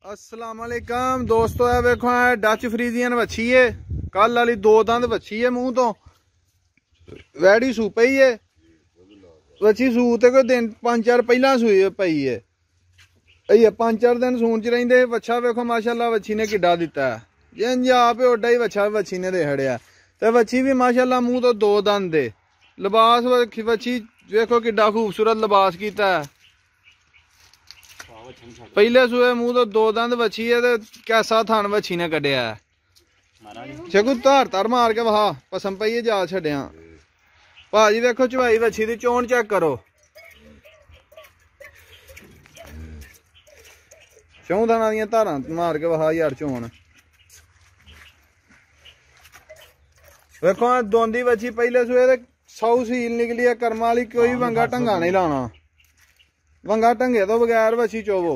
अस्सलाम वालेकुम दोस्तों, है वेखो है डच फ्रीजियन वच्छी है। कल वाली दो दंद वच्छी है, मूंह तो वैड़ी सू पई है। वच्छी सू ते कोई दिन 5-4 पहला सूई पई है। 5-4 दिन सून च रहिंदे। वच्छा वेखो माशाअल्लाह वच्छी ने किड्डा दिता है, जिंज आप ओडा ही वच्छा वच्छी ने देहड़िया। ते वच्छी भी माशाअल्लाह मूंह तो दो दंद दे। लिबास वच्छी वेखो किड्डा खूबसूरत लिबास कीता है। पहले सूए मूंह तो दो दंद वच्छी है। कैसा थान वच्छी ने कड्डिया है। शकू धार तार मार के वहा पसम पई जा छड्या। भाजी वेखो चवाई वच्छी दी चोन चेक करो। चौं थाना दियां धारां मार के वहा यार चोन। वेखो दोंदी वच्छी पहले सूए ते 100 सील निकली है। कर्मा वाली कोई वंगा ढंगा नहीं लाना। वंगा ढंगे तो बगैर वच्छी चोवो।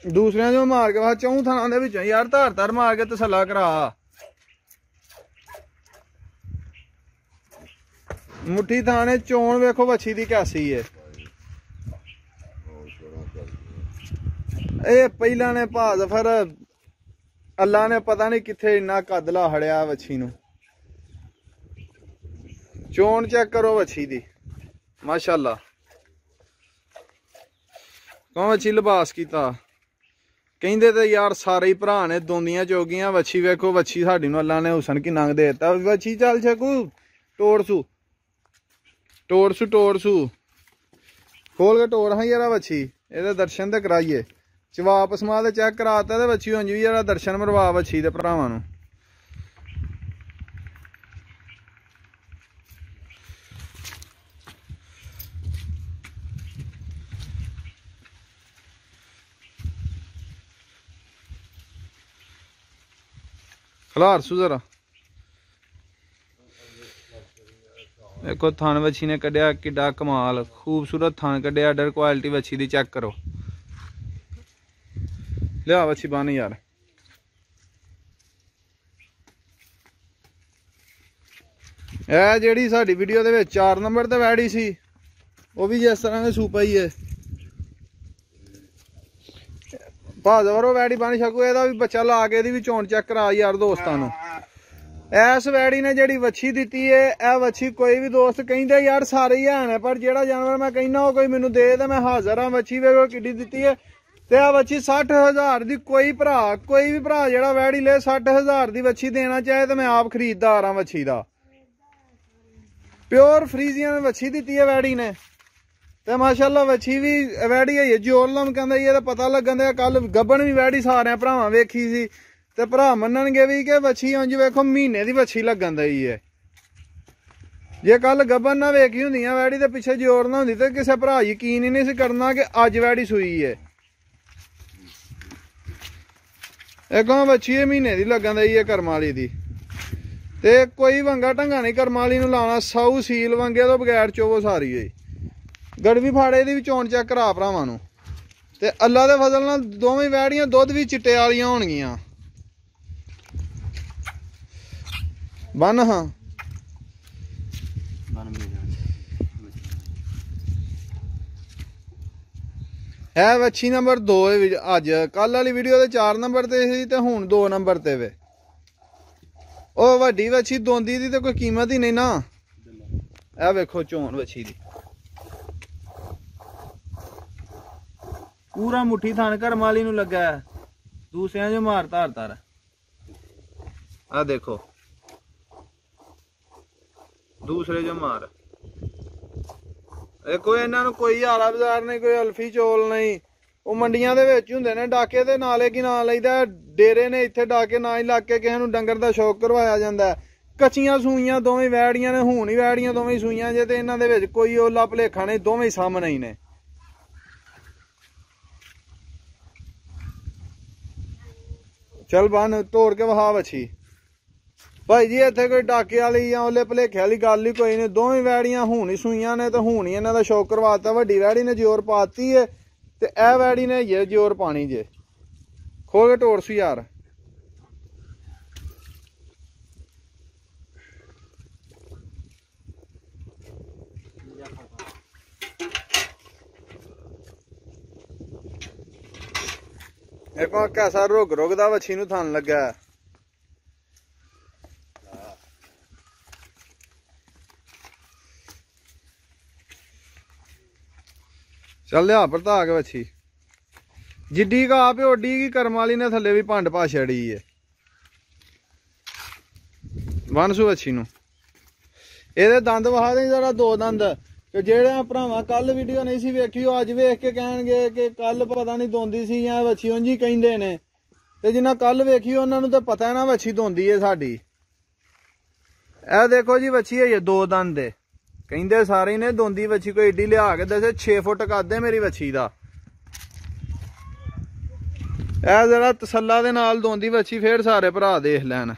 दूसरे जो मार के बाद चौं थाना दे विचों यार धार धार मार के तसल्ला करा। मुट्ठी थाने चोन वेखो वच्छी दी कैसी है। ए पहला ने भाज फिर अल्लाह ने पता नहीं किथे इन्ना कदला हड़िया वच्छी नू। चोन चेक करो वच्छी दी माशाअल्लाह। कौन वच्छी लिबास कीता। कहते तो यार सारे ही भरा ने दोंदियां चोगियां। वच्छी वेखो वच्छी साडी नूं अल्लाह ने हुसन कि नंग देता। वच्छी चल सकू टोड़सू टोड़सू टोड़सू खोल के टोड़ हाँ यार वच्छी। ये दर्शन तो कराइए। चवा पसमा तो चेक कराता तो वच्छी उंज भी यार दर्शन मरवा वच्छी के भरावां नूं। खलार सू जरा देखो थान वच्छी ने कड्डिया किड्डा कमाल खूबसूरत थान कड्डिया। अडर क्वालिटी वच्छी दी चेक करो। लिया वच्छी बन यार। ए जेड़ी साडी वीडियो दे विच 4 नंबर ते वैड़ी सी वो भी जिस तरह की सूपा ही है। भाजवरो वैड़ी बन शकू। एदा भी बच्चा ला के दी भी चोन चेक करा यार दोस्तां नूं। इस वैड़ी ने जिहड़ी वच्छी दिती है, यह वच्छी कोई भी दोस्त कहिंदे यार सारे ही हैन, पर जिहड़ा जानवर मैं कहना वो कोई मैनू दे ते मैं हाजिर हाँ। वच्छी वेखो किड्डी दिती है। ते आ वच्छी 60,000 दी कोई भी भरा जिहड़ा वैड़ी ले 60,000 दी वच्छी देना चाहे तो मैं आप खरीददार हाँ वच्छी दा। प्योर फ्रीजियन वच्छी दिती है वैड़ी ने। ते माशाअल्लाह वच्छी भी वैड़ी है जोरलम कहंदे ये तो पता लगन दे। कल गब्बन भी वैड़ी सारे भरावां वेखी सी ते भरा मन्नणगे भी कि वच्छी उंज वेखो महीने दी वच्छी लगन दई है। जे कल गब्बन ना वेखी हुंदियां वैड़ी ते पिछे जोर ना हुंदी ते किसे भरा यकीन ही नहीं सी करना कि अज वैड़ी सूई है। एक वच्छी महीने दी लगन दई है कर्मा वाली दी। ते कोई वंगा ढंगा नहीं कर्मा वाली नूं लाना। 100 सील वंगे तो बगैर चोवो सारी है। गड़वी फाड़े दी भी चोन चेक करा भरावां नूं। ते अल्लाह दे फजल नाल दोवें वैड़ियां दुध भी चिट्टे वालियां होणगियां। बन हाँ है वच्छी नंबर 2 अज। कल वाली वीडियो 4 नंबर ते सी ते हुण 2 नंबर ते वे। ओ वड्डी वच्छी दोंदी दी ते कोई कीमत ही नहीं ना। ए वेखो चोन वच्छी दी पूरा मुट्ठी थान कर्म वाली नूं लगा है। दूसरे जो मार धार धार आ देखो दूसरे जो मार। कोई इन्हां नूं कोई आला बाजार नहीं, कोई अल्फी चोल नहीं। वो मंडियां दे विच हुंदे ने डाके ते नाले की ना लईदा डेरे ने इत्थे डाके ना ही ला के किसे नूं डंगर दा शौक करवाया जांदा। कच्चियां सूइयां दोवें वैड़ियां ने, हुण ही वैड़ियां दोवें सूइयां जे ते इन्हां दे विच कोई ओला भलेखा नहीं, दोवें सामने ही ने। चल बन तोड़ के वहा वच्छी। भाई जी इत्थे कोई डाके वाली या ओले भलेखे वाली गल ही कोई नहीं। दोवें वैड़ियां हुण ही सूइयां ने ते हुण ही इन्हां दा शौक करवाता। वड्डी वैड़ी ने जोर पाती है ते ए वैड़ी ने ये जोर पानी जे। खोल के टोड़ सू यार। देखो कैसा रुक रुकदा वच्छी नूं थन लगा है। चल लिया भरता के वच्छी जिड्डी का आप ओडी की कर्म वाली ने थले भी भंड पा छड़ी है। वनसू वच्छी नूं ਇਹਦੇ दंद वहा दे जरा दो दंद कि जेड़े भरावां कल वीडियो नहीं सी वेखी अज वेख के कहणगे कि कल पता नहीं दोंदी सी या वच्छी उंज ही कहिंदे ने ते जिन्हां कल वेखी उन्हां नूं तां पता है ना वच्छी दोंदी है साडी। ए देखो जी वच्छी है दो दंद है कहिंदे सारे ने दोंदी वच्छी कोई एडी लिया के दसे 6 फुट कद है मेरी वच्छी दा। ए जरा तसल्ला दे नाल दोंदी वच्छी फिर सारे भरा देख लैन।